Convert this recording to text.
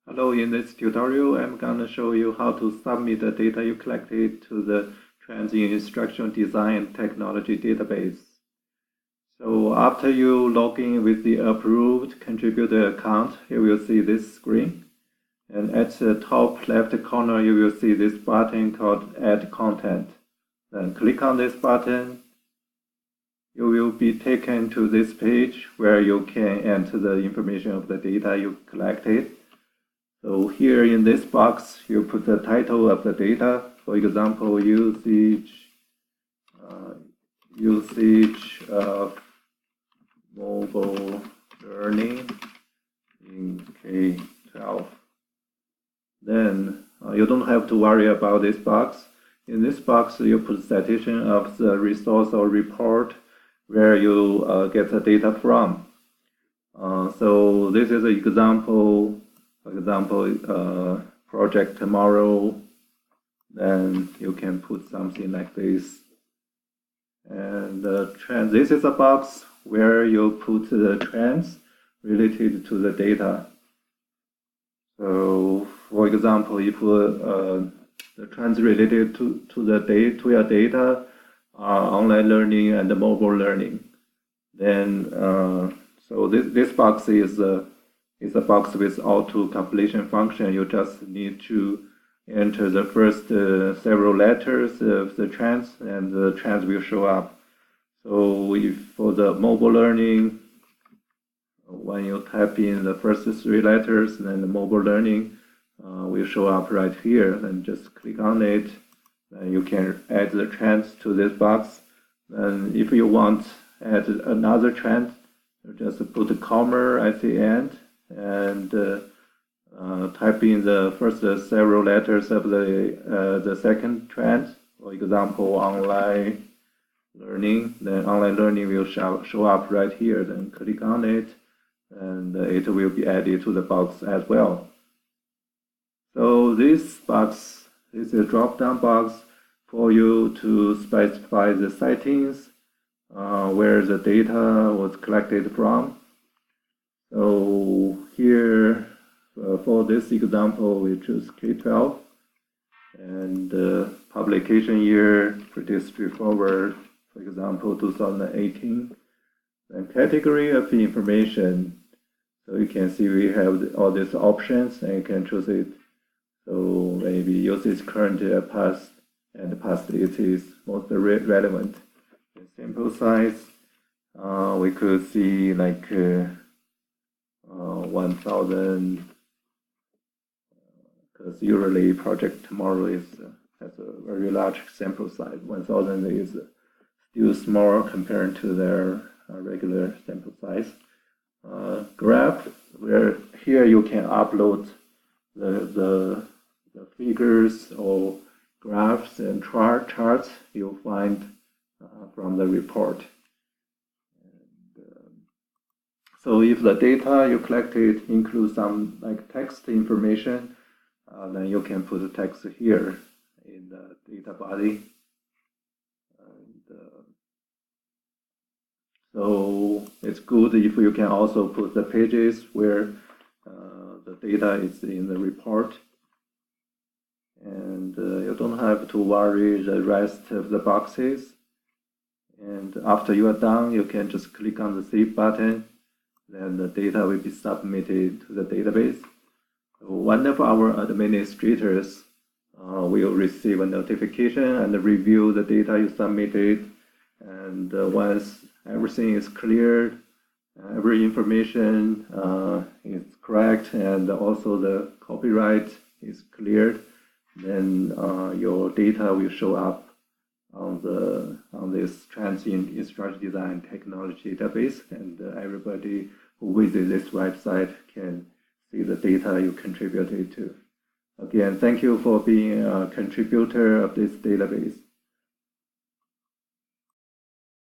Hello, in this tutorial, I'm going to show you how to submit the data you collected to the Trends in Instructional Design Technology database. So after you log in with the approved contributor account, you will see this screen. And at the top left corner, you will see this button called Add Content. Then click on this button. You will be taken to this page where you can enter the information of the data you collected. So here in this box, you put the title of the data. For example, usage of mobile learning in K-12. Then you don't have to worry about this box. In this box, you put citation of the resource or report where you get the data from. So this is an example. For example, project tomorrow, then you can put something like this. And this is a box where you put the trends related to the data. So, for example, if the trends related to your data are online learning and mobile learning, then so this box is a box with auto completion function. You just need to enter the first several letters of the trends, and the trends will show up. So if for the mobile learning, when you type in the first three letters, then the mobile learning will show up right here. Then just click on it. Then you can add the trends to this box. Then if you want to add another trend, you just put a comma at the end and type in the first several letters of the second trend. For example, online learning. Then online learning will show up right here. Then click on it, and it will be added to the box as well. So this box is a drop-down box for you to specify the settings where the data was collected from. So here, for this example, we choose K-12, and publication year, pretty straightforward, for example, 2018. Then category of information, so you can see we have all these options, and you can choose it. So maybe usage current, past, and past it is most relevant. The sample size, we could see like 1,000, because usually project tomorrow has a very large sample size. 1,000 is still small compared to their regular sample size. Graph, where here you can upload the figures or graphs and charts you'll find from the report. So if the data you collected includes some like text information, then you can put the text here in the data body. And, so it's good if you can also put the pages where the data is in the report. And you don't have to worry the rest of the boxes. And after you are done, you can just click on the Save button. Then the data will be submitted to the database. One of our administrators will receive a notification and review the data you submitted. And once everything is cleared, every information is correct, and also the copyright is cleared, then your data will show up on this Trends in Instructional Design Technology database, and everybody who visits this website can see the data you contributed to. Again, thank you for being a contributor of this database.